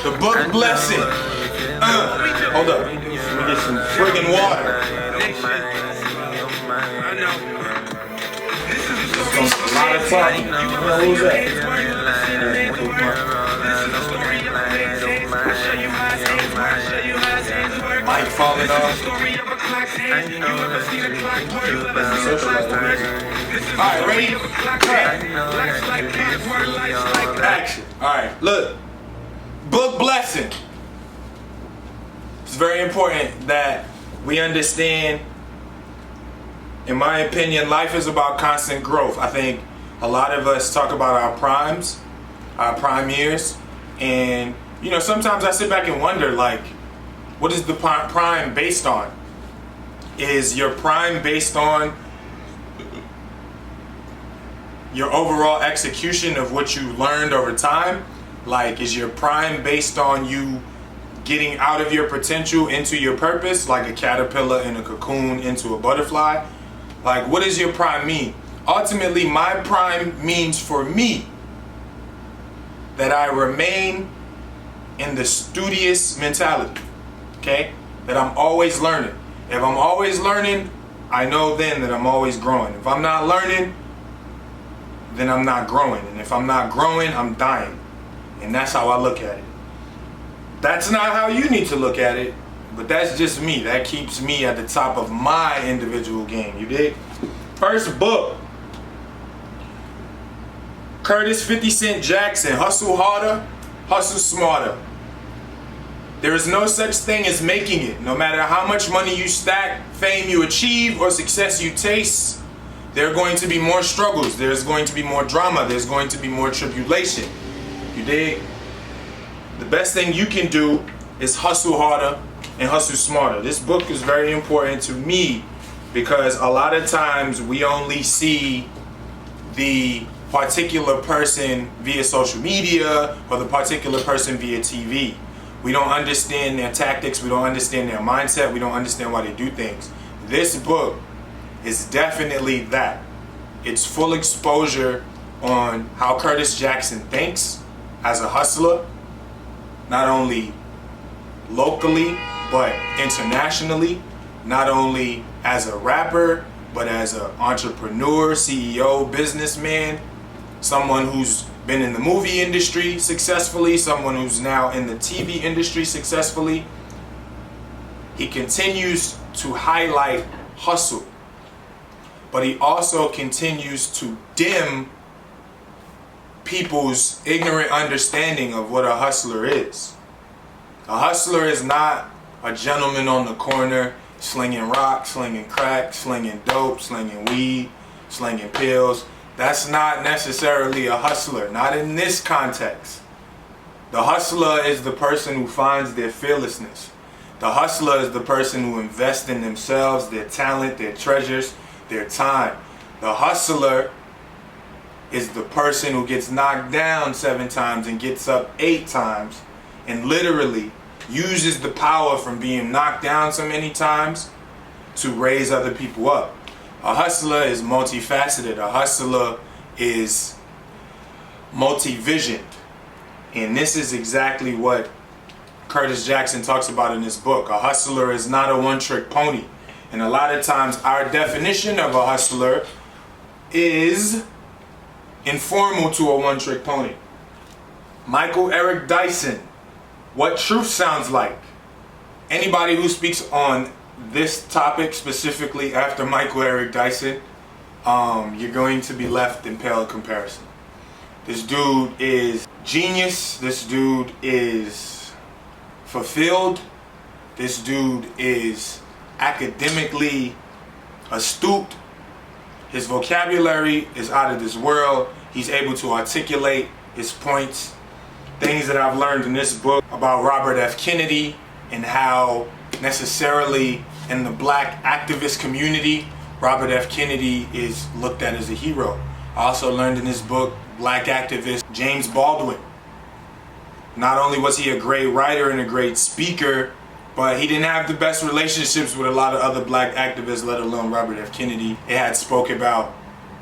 The book blessing. Hold up. Let me get some friggin' water. A lot of talking. Who's that? Mike falling off. Alright, ready? Action. Alright, look. Book blessing. It's very important that we understand, in my opinion, life is about constant growth. I think a lot of us talk about our primes, our prime years, and you know, sometimes I sit back and wonder, like, what is the prime based on? Is your prime based on your overall execution of what you learned over time? Like, is your prime based on you getting out of your potential into your purpose, like a caterpillar in a cocoon into a butterfly? Like, what does your prime mean? Ultimately, my prime means for me that I remain in the studious mentality, okay? That I'm always learning. If I'm always learning, I know then that I'm always growing. If I'm not learning, then I'm not growing. And if I'm not growing, I'm dying. And that's how I look at it. That's not how you need to look at it, but that's just me. That keeps me at the top of my individual game, you dig? First book, Curtis 50 Cent Jackson, Hustle Harder, Hustle Smarter. There is no such thing as making it. No matter how much money you stack, fame you achieve, or success you taste, there are going to be more struggles. There's going to be more drama. There's going to be more tribulation. You dig? The best thing you can do is hustle harder and hustle smarter. This book is very important to me because a lot of times we only see the particular person via social media or the particular person via TV. We don't understand their tactics, we don't understand their mindset, we don't understand why they do things. This book is definitely that. It's full exposure on how Curtis Jackson thinks as a hustler, not only locally but internationally, not only as a rapper but as an entrepreneur, CEO, businessman, someone who's been in the movie industry successfully, someone who's now in the TV industry successfully. He continues to highlight hustle, but he also continues to dim people's ignorant understanding of what a hustler is. A hustler is not a gentleman on the corner slinging rock, slinging crack, slinging dope, slinging weed, slinging pills. That's not necessarily a hustler, not in this context. The hustler is the person who finds their fearlessness. The hustler is the person who invests in themselves, their talent, their treasures, their time. The hustler is the person who gets knocked down 7 times and gets up 8 times and literally uses the power from being knocked down so many times to raise other people up. A hustler is multifaceted. A hustler is multi-visioned. And this is exactly what Curtis Jackson talks about in this book. A hustler is not a one-trick pony. And a lot of times our definition of a hustler is informal to a one-trick pony. Michael Eric Dyson, What Truth Sounds Like. Anybody who speaks on this topic specifically after Michael Eric Dyson, you're going to be left in pale comparison. This dude is genius. This dude is fulfilled. This dude is academically astute. His vocabulary is out of this world. He's able to articulate his points. Things that I've learned in this book about Robert F. Kennedy and how necessarily in the black activist community, Robert F. Kennedy is looked at as a hero. I also learned in this book black activist James Baldwin. Not only was he a great writer and a great speaker, but he didn't have the best relationships with a lot of other black activists, let alone Robert F. Kennedy. It had spoke about,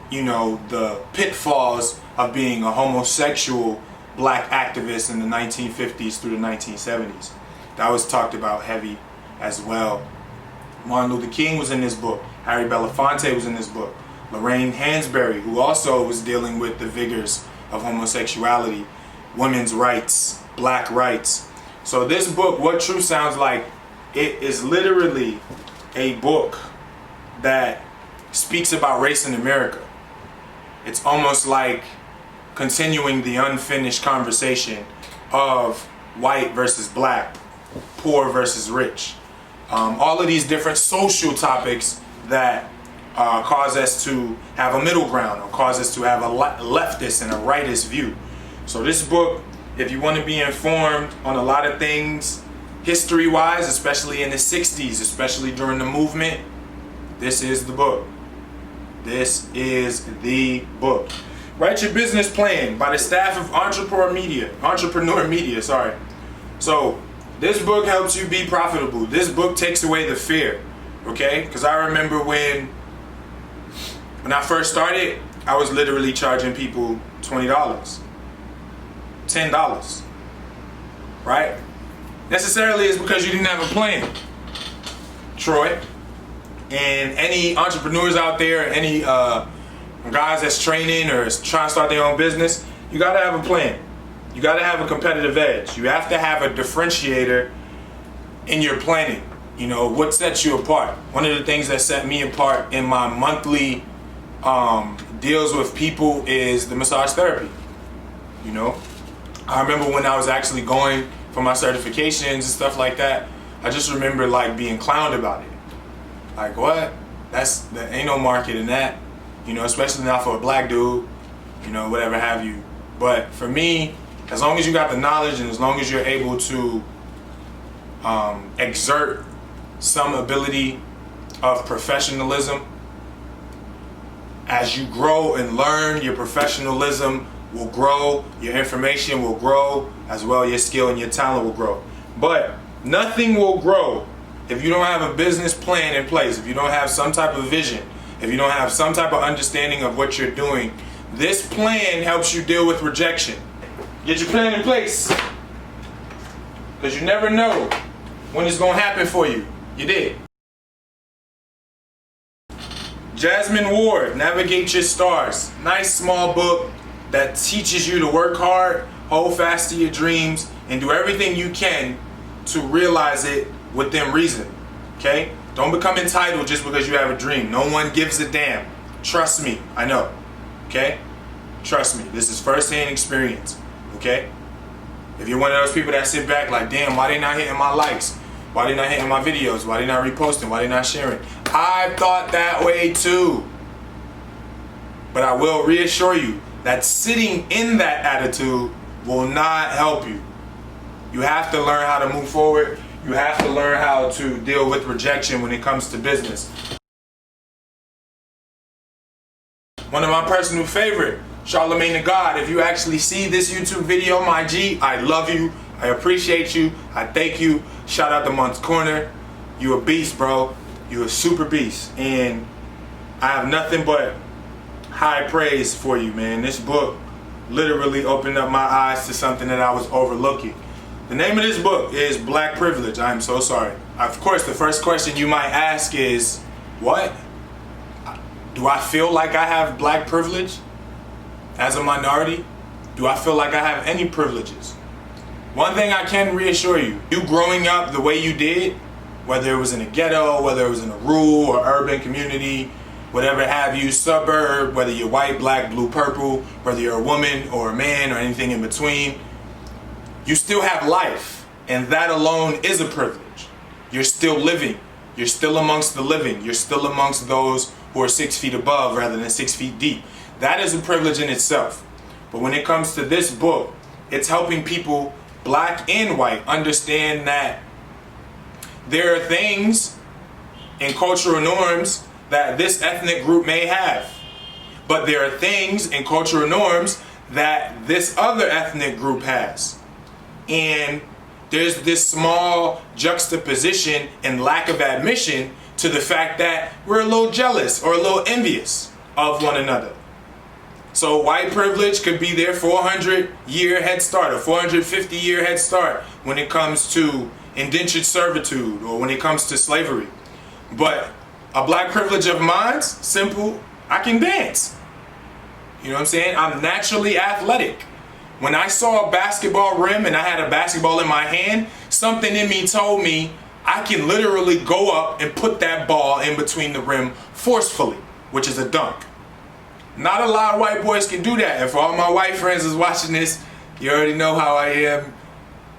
you know, the pitfalls of being a homosexual black activists in the 1950s through the 1970s. That was talked about heavy as well. Martin Luther King was in this book. Harry Belafonte was in this book. Lorraine Hansberry, who also was dealing with the vigors of homosexuality, women's rights, black rights. So this book, What Truth Sounds Like, it is literally a book that speaks about race in America. It's almost like continuing the unfinished conversation of white versus black, poor versus rich. All of these different social topics that cause us to have a middle ground, or cause us to have a leftist and a rightist view. So this book, if you want to be informed on a lot of things history-wise, especially in the 60s, especially during the movement, this is the book. This is the book. Write Your Business Plan by the staff of Entrepreneur Media. So this book helps you be profitable. This book takes away the fear, okay? Because I remember when I first started, I was literally charging people $20, $10, right? Necessarily it's because you didn't have a plan, Troy. And any entrepreneurs out there, any guys that's training or trying to start their own business, you gotta have a plan. You gotta have a competitive edge. You have to have a differentiator in your planning. You know, what sets you apart? One of the things that set me apart in my monthly deals with people is the massage therapy. You know, I remember when I was actually going for my certifications and stuff like that, I just remember like being clowned about it. Like, what? There ain't no market in that, you know, especially not for a black dude, you know, whatever have you. But for me, as long as you got the knowledge and as long as you're able to exert some ability of professionalism, as you grow and learn, your professionalism will grow, your information will grow, as well your skill and your talent will grow. But nothing will grow if you don't have a business plan in place, if you don't have some type of vision, if you don't have some type of understanding of what you're doing. This plan helps you deal with rejection. Get your plan in place, because you never know when it's going to happen for you. You did. Jasmine Ward, Navigate Your Stars. Nice small book that teaches you to work hard, hold fast to your dreams, and do everything you can to realize it within reason. Okay? Don't become entitled just because you have a dream. No one gives a damn. Trust me, I know. Okay? Trust me, this is first-hand experience. Okay? If you're one of those people that sit back like, damn, why they not hitting my likes? Why they not hitting my videos? Why they not reposting? Why they not sharing? I've thought that way too. But I will reassure you that sitting in that attitude will not help you. You have to learn how to move forward. You have to learn how to deal with rejection when it comes to business. One of my personal favorite, Charlemagne the God. If you actually see this YouTube video, my G, I love you. I appreciate you. I thank you. Shout out to Month's Corner. You a beast, bro. You a super beast. And I have nothing but high praise for you, man. This book literally opened up my eyes to something that I was overlooking. The name of this book is Black Privilege. I am so sorry. Of course, the first question you might ask is, what? Do I feel like I have black privilege as a minority? Do I feel like I have any privileges? One thing I can reassure you, you growing up the way you did, whether it was in a ghetto, whether it was in a rural or urban community, whatever have you, suburb, whether you're white, black, blue, purple, whether you're a woman or a man or anything in between, you still have life, and that alone is a privilege. You're still living. You're still amongst the living. You're still amongst those who are 6 feet above rather than 6 feet deep. That is a privilege in itself. But when it comes to this book, it's helping people, black and white, understand that there are things in cultural norms that this ethnic group may have. But there are things in cultural norms that this other ethnic group has. And there's this small juxtaposition and lack of admission to the fact that we're a little jealous or a little envious of one another. So white privilege could be their 400-year head start, a 450-year head start when it comes to indentured servitude or when it comes to slavery. But a black privilege of mine, simple, I can dance. You know what I'm saying? I'm naturally athletic. When I saw a basketball rim and I had a basketball in my hand, something in me told me I can literally go up and put that ball in between the rim forcefully, which is a dunk. Not a lot of white boys can do that. And for all my white friends who's watching this, you already know how I am.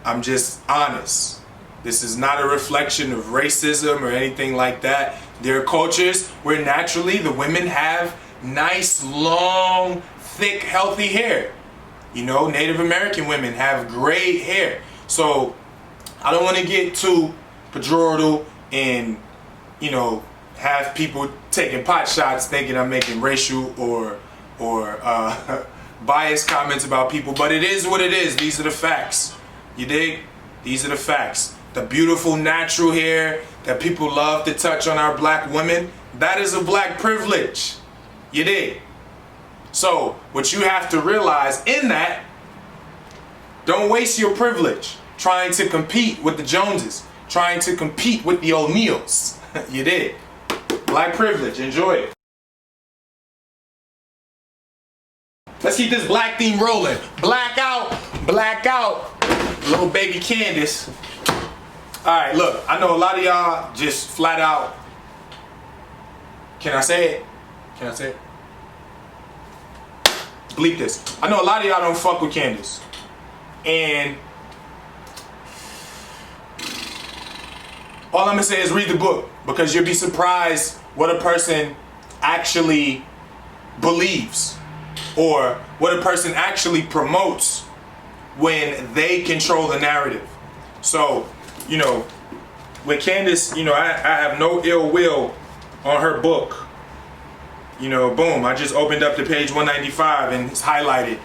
I'm just honest. This is not a reflection of racism or anything like that. There are cultures where naturally the women have nice, long, thick, healthy hair. You know, Native American women have great hair. So I don't want to get too pejorative and, you know, have people taking pot shots thinking I'm making racial or biased comments about people, but it is what it is. These are the facts. You dig? These are the facts. The beautiful natural hair that people love to touch on our black women, that is a black privilege. You dig? So what you have to realize in that, don't waste your privilege trying to compete with the Joneses, trying to compete with the O'Neills. You dig? Black privilege, enjoy it. Let's keep this black theme rolling. Black out, little baby Candace. Alright, look, I know a lot of y'all just flat out, can I say it? Can I say it? Bleep this. I know a lot of y'all don't fuck with Candace. And all I'm gonna say is read the book, because you'll be surprised what a person actually believes or what a person actually promotes when they control the narrative. So, you know, with Candace, you know, I have no ill will on her book. You know, boom, I just opened up to page 195 and it's highlighted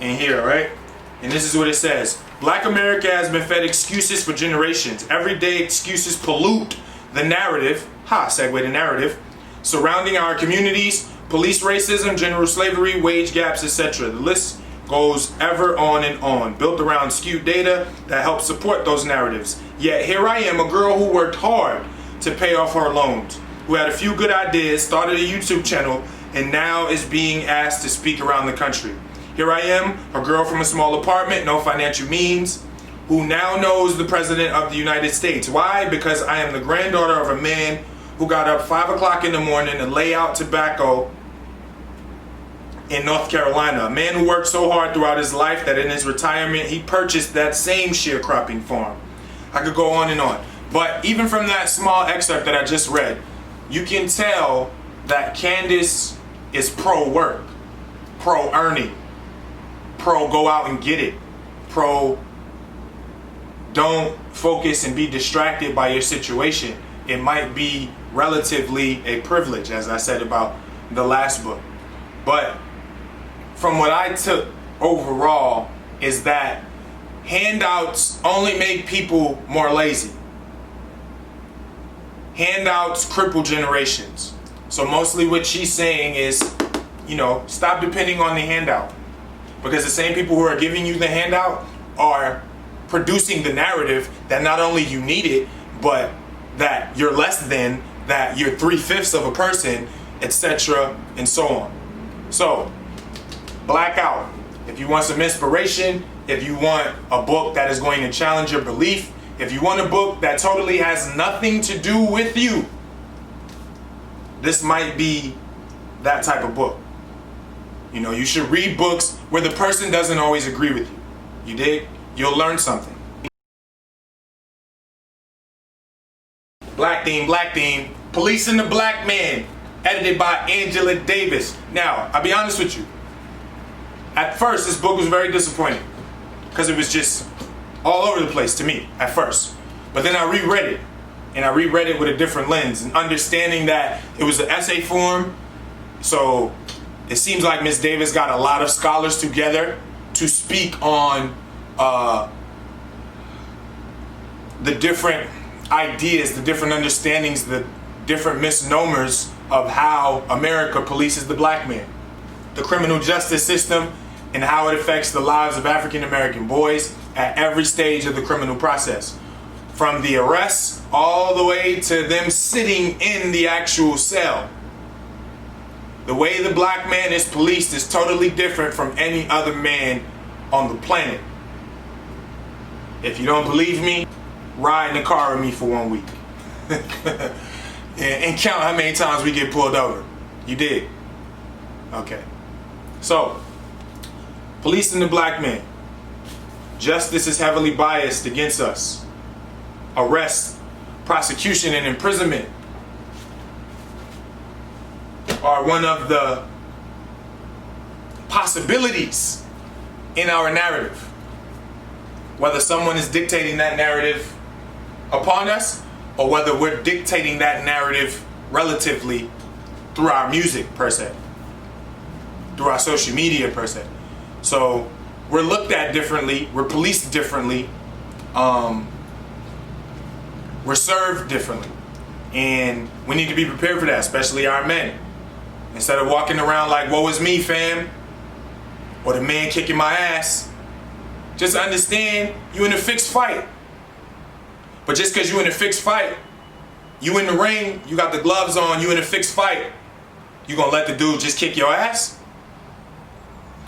in here, right? And this is what it says. Black America has been fed excuses for generations. Everyday excuses pollute the narrative, segue the narrative, surrounding our communities, police racism, general slavery, wage gaps, etc. The list goes ever on and on, built around skewed data that helps support those narratives. Yet here I am, a girl who worked hard to pay off her loans, who had a few good ideas, started a YouTube channel, and now is being asked to speak around the country. Here I am, a girl from a small apartment, no financial means, who now knows the President of the United States. Why? Because I am the granddaughter of a man who got up 5 o'clock in the morning to lay out tobacco in North Carolina. A man who worked so hard throughout his life that in his retirement he purchased that same sharecropping farm. I could go on and on. But even from that small excerpt that I just read, you can tell that Candace is pro-work, pro-earning, pro-go out and get it, pro don't focus and be distracted by your situation. It might be relatively a privilege, as I said about the last book. But from what I took overall is that handouts only make people more lazy. Handouts cripple generations. So mostly what she's saying is, you know, stop depending on the handout. Because the same people who are giving you the handout are producing the narrative that not only you need it, but that you're less than, that you're 3/5 of a person, etc. and so on. So, black out. If you want some inspiration, if you want a book that is going to challenge your belief, if you want a book that totally has nothing to do with you, this might be that type of book. You know, you should read books where the person doesn't always agree with you. You dig? You'll learn something. Black theme, Policing the Black Man, edited by Angela Davis. Now, I'll be honest with you. At first, this book was very disappointing because it was just all over the place to me at first. But then I reread it, and I reread it with a different lens and understanding that it was an essay form. So it seems like Miss Davis got a lot of scholars together to speak on the different ideas, the different understandings, the different misnomers of how America polices the black man. the criminal justice system and how it affects the lives of African American boys at every stage of the criminal process. From the arrest all the way to them sitting in the actual cell. The way the black man is policed is totally different from any other man on the planet. If you don't believe me, ride in the car with me for 1 week. and count how many times we get pulled over. You did? Okay. So, policing the black man. Justice is heavily biased against us. Arrest, prosecution, and imprisonment are one of the possibilities in our narrative. Whether someone is dictating that narrative upon us, or whether we're dictating that narrative relatively through our music per se, through our social media per se. So we're looked at differently, we're policed differently, we're served differently, and we need to be prepared for that, especially our men. Instead of walking around like, woe is me, fam, or the man kicking my ass, just understand you in a fixed fight. But just because you in a fixed fight, you in the ring, you got the gloves on, you in a fixed fight, you gonna let the dude just kick your ass?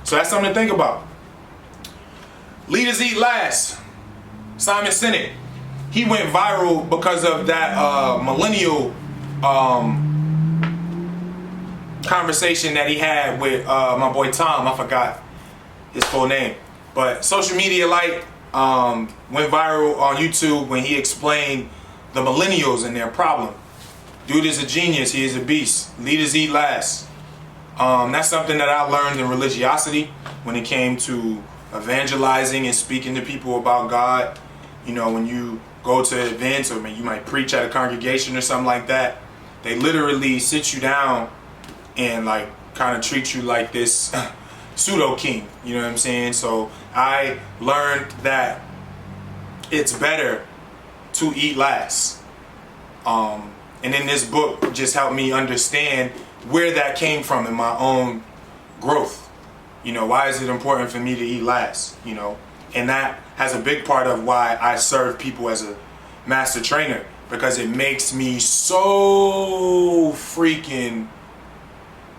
So that's something to think about. Leaders eat last. Simon Sinek, he went viral because of that millennial conversation that he had with my boy Tom. I forgot his full name. But social media went viral on YouTube when he explained the millennials and their problem. Dude is a genius. He is a beast. Leaders eat last. That's something that I learned in religiosity when it came to evangelizing and speaking to people about God. You know, when you go to events or you might preach at a congregation or something like that, they literally sit you down and like kind of treat you like this pseudo king. You know what I'm saying? So I learned that it's better to eat last. And then this book just helped me understand where that came from in my own growth. You know, why is it important for me to eat last? You know, and that has a big part of why I serve people as a master trainer, because it makes me so freaking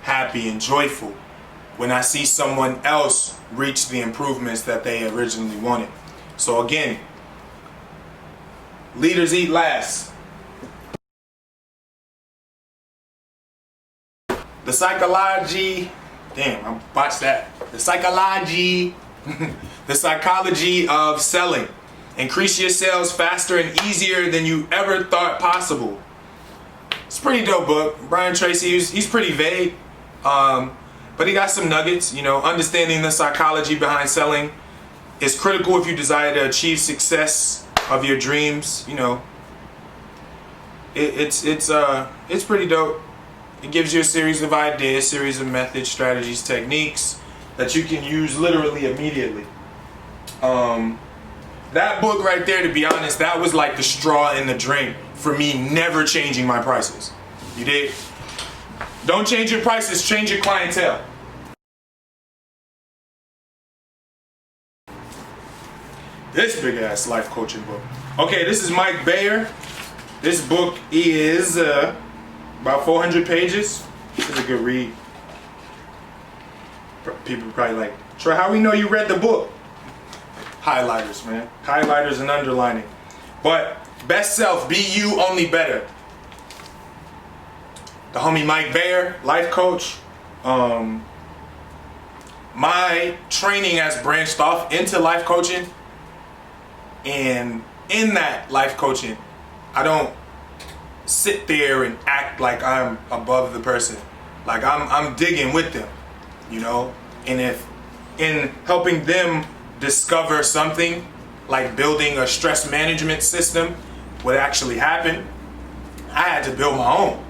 happy and joyful when I see someone else reach the improvements that they originally wanted. So again, leaders eat last. The psychology, damn, I botched that. The psychology, the psychology of selling. Increase your sales faster and easier than you ever thought possible. It's a pretty dope book. Brian Tracy, he's pretty vague, but he got some nuggets. You know, understanding the psychology behind selling is critical if you desire to achieve success of your dreams. You know, it's pretty dope. It gives you a series of ideas, series of methods, strategies, techniques that you can use literally immediately. That book right there, to be honest, that was like the straw in the drink for me never changing my prices. You dig? Don't change your prices, change your clientele. This big ass life coaching book. Okay, this is Mike Bayer. This book is about 400 pages. It's a good read. People probably like, Trey, how we know you read the book? Highlighters, man. Highlighters and underlining. But best self, be you, only better. The homie Mike Bayer, life coach. My training has branched off into life coaching. And in that life coaching, I don't sit there and act like I'm above the person. Like I'm digging with them, you know? And if in helping them discover something like building a stress management system would actually happen, I had to build my own,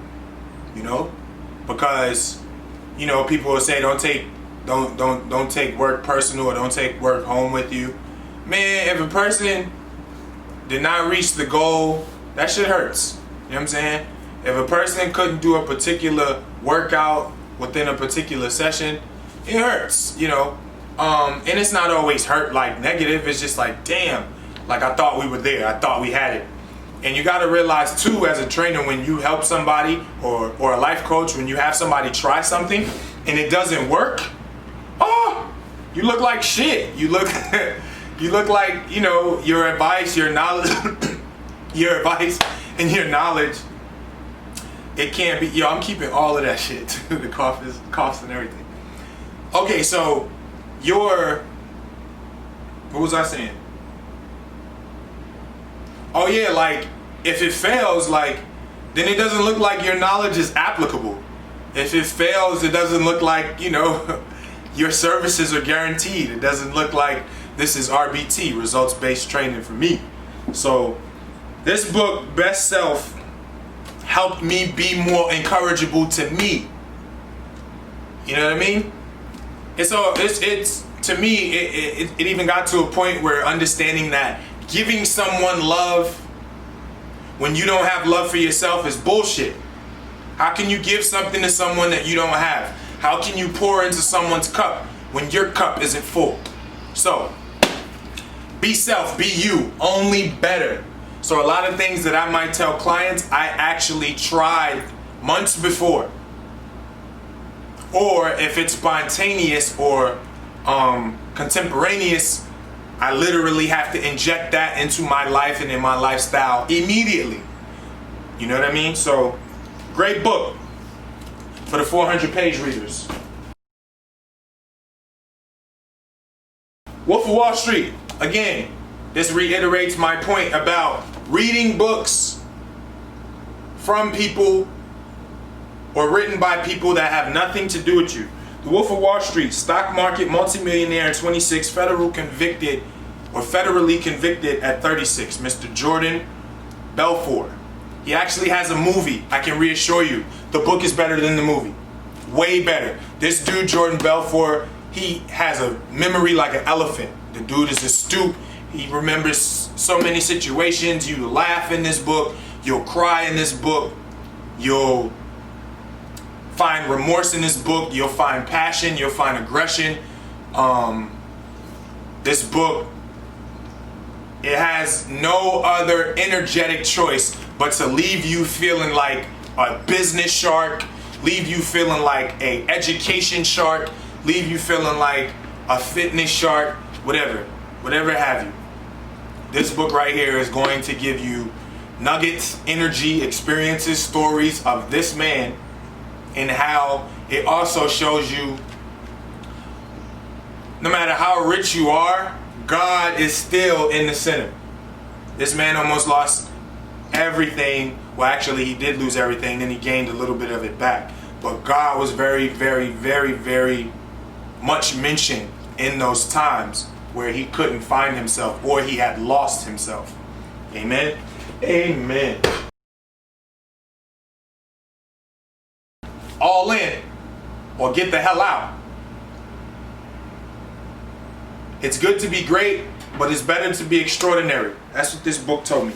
you know? Because, you know, people will say don't take work personal, or don't take work home with you. Man, if a person did not reach the goal, that shit hurts. You know what I'm saying? If a person couldn't do a particular workout within a particular session, it hurts, you know. And it's not always hurt like negative. It's just like, damn, like I thought we were there. I thought we had it. And you got to realize too, as a trainer, when you help somebody or a life coach, when you have somebody try something and it doesn't work, oh, you look like shit. You look you look like, you know, your advice, your knowledge, your advice and your knowledge, it can't be. Yo, I'm keeping all of that shit too, the coughs and everything. Okay, so what was I saying? Oh yeah, like if it fails, like then it doesn't look like your knowledge is applicable. If it fails, it doesn't look like, you know, your services are guaranteed. It doesn't look like this is RBT, results-based training for me. So this book, Best Self, helped me be more encourageable to me. You know what I mean? It's to me, it even got to a point where understanding that giving someone love when you don't have love for yourself is bullshit. How can you give something to someone that you don't have? How can you pour into someone's cup when your cup isn't full? So, be self, be you, only better. So a lot of things that I might tell clients, I actually tried months before. Or if it's spontaneous or contemporaneous, I literally have to inject that into my life and in my lifestyle immediately. You know what I mean? So, great book for the 400-page readers. Wolf of Wall Street. Again, this reiterates my point about reading books from people or written by people that have nothing to do with you. The Wolf of Wall Street, stock market multimillionaire at 26, federally convicted at 36, Mr. Jordan Belfort. He actually has a movie. I can reassure you, the book is better than the movie. Way better. This dude, Jordan Belfort, he has a memory like an elephant. The dude is astute. He remembers so many situations. You laugh in this book. You'll cry in this book. You'll find remorse in this book. You'll find passion. You'll find aggression. This book, it has no other energetic choice but to leave you feeling like a business shark, leave you feeling like a education shark, leave you feeling like a fitness shark, whatever have you. This book right here is going to give you nuggets, energy, experiences, stories of this man, and how it also shows you no matter how rich you are, God is still in the center. This man almost lost everything. Well, actually, he did lose everything, then he gained a little bit of it back. But God was very, very, very, very much mentioned in those times where he couldn't find himself or he had lost himself. Amen? Amen. All in or get the hell out. It's good to be great, but it's better to be extraordinary. That's what this book told me.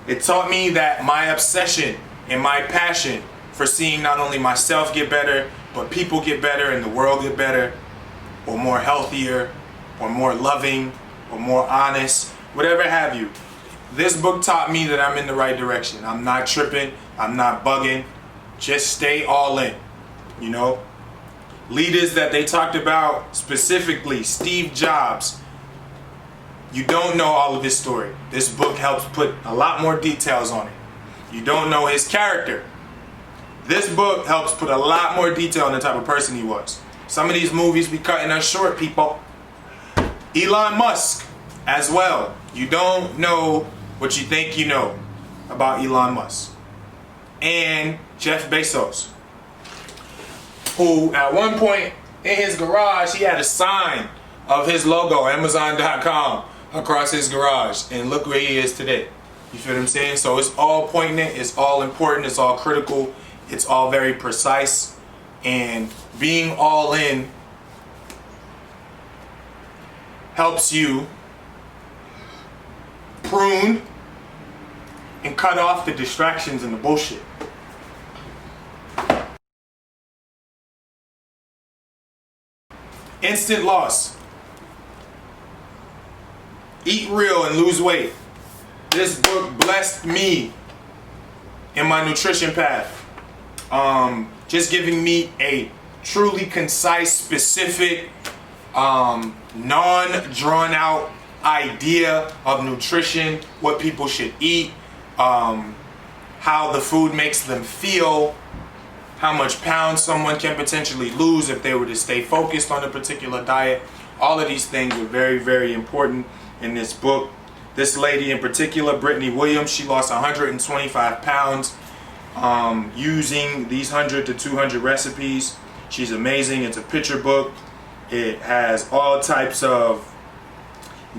It taught me that my obsession and my passion for seeing not only myself get better, but people get better and the world get better, or more healthier, or more loving, or more honest, whatever have you. This book taught me that I'm in the right direction. I'm not tripping. I'm not bugging. Just stay all in, you know? Leaders that they talked about specifically, Steve Jobs. You don't know all of his story. This book helps put a lot more details on it. You don't know his character. This book helps put a lot more detail on the type of person he was. Some of these movies be cutting us short, people. Elon Musk as well. You don't know what you think you know about Elon Musk. And Jeff Bezos, who at one point in his garage, he had a sign of his logo, Amazon.com, across his garage. And look where he is today. You feel what I'm saying? So it's all poignant, it's all important, it's all critical, it's all very precise. And being all in helps you prune and cut off the distractions and the bullshit. Instant loss. Eat real and lose weight. This book blessed me in my nutrition path. Just giving me a truly concise, specific, non-drawn out idea of nutrition, what people should eat, how the food makes them feel, how much pounds someone can potentially lose if they were to stay focused on a particular diet. All of these things are very, very important in this book. This lady in particular, Brittany Williams, she lost 125 pounds using these 100 to 200 recipes. She's amazing. It's a picture book. It has all types of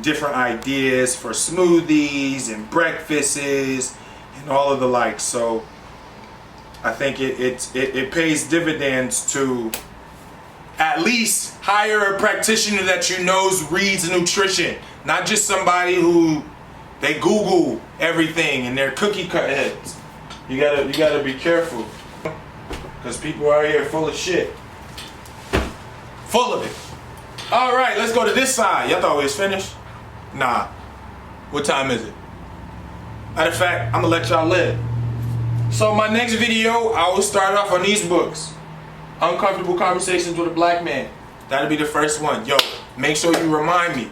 different ideas for smoothies and breakfasts and all of the like. So I think it pays dividends to at least hire a practitioner that you knows reads nutrition, not just somebody who they Google everything and they're cookie cut heads. You gotta be careful, because people are here full of shit, full of it. All right, let's go to this side. Y'all thought we was finished? Nah. What time is it? Matter of fact, I'm gonna let y'all live. So my next video, I will start off on these books. Uncomfortable Conversations with a Black Man. That'll be the first one. Yo, make sure you remind me.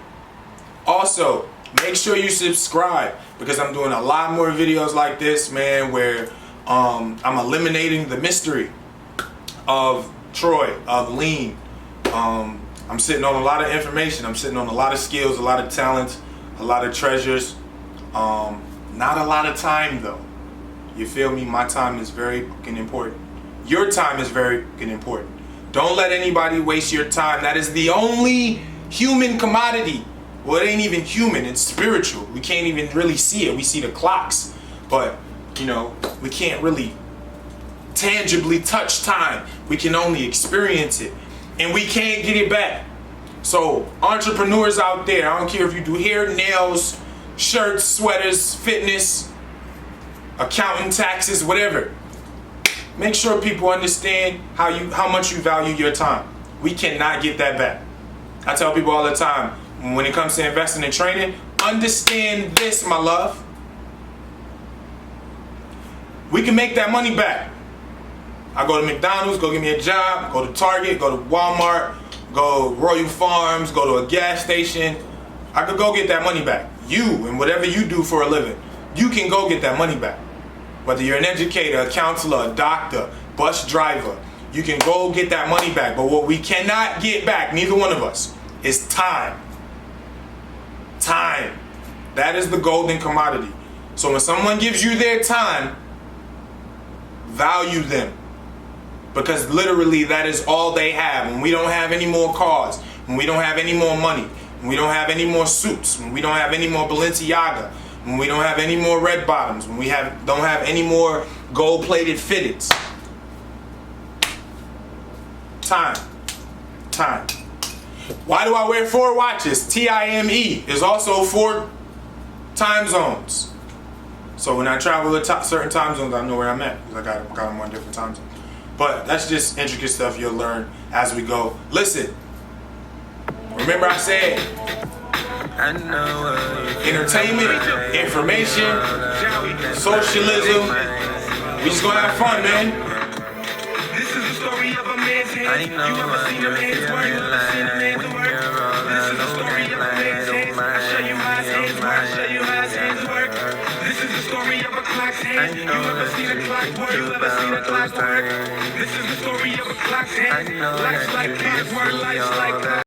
Also, make sure you subscribe, because I'm doing a lot more videos like this, man, where I'm eliminating the mystery of Troy, of lean. I'm sitting on a lot of information. I'm sitting on a lot of skills, a lot of talents, a lot of treasures. Not a lot of time though. You feel me? My time is very fucking important. Your time is very fucking important. Don't let anybody waste your time. That is the only human commodity. Well, it ain't even human, it's spiritual. We can't even really see it. We see the clocks, but you know, we can't really tangibly touch time. We can only experience it, and we can't get it back. So entrepreneurs out there, I don't care if you do hair, nails, shirts, sweaters, fitness, accounting, taxes, whatever. Make sure people understand how much you value your time. We cannot get that back. I tell people all the time, when it comes to investing in training, understand this, my love. We can make that money back. I go to McDonald's, go get me a job, go to Target, go to Walmart, go Royal Farms, go to a gas station. I could go get that money back. You, and whatever you do for a living, you can go get that money back. Whether you're an educator, a counselor, a doctor, bus driver, you can go get that money back. But what we cannot get back, neither one of us, is time. Time. That is the golden commodity. So when someone gives you their time, value them. Because literally that is all they have. When we don't have any more cars, when we don't have any more money, when we don't have any more suits, when we don't have any more Balenciaga, when we don't have any more red bottoms, when we don't have any more gold-plated fitteds. Time. Time. Why do I wear 4 watches? TIME is also 4 time zones. So when I travel to certain time zones, I know where I'm at, because I got them on different time zones. But that's just intricate stuff you'll learn as we go. Listen, remember I said, entertainment, information, socialism. We just gonna have fun, man. This is the story of a man's hands. You ever seen a man's work? You ever seen a man's work? This is the story of a man's hands. I'll show you how his hands work. I'll show you how his hands work. This is the story of a clock's hands. You ever seen a clock work? You ever seen a clock work? This is the story of a clock's hands. Life's like clockwork. Life's like clockwork.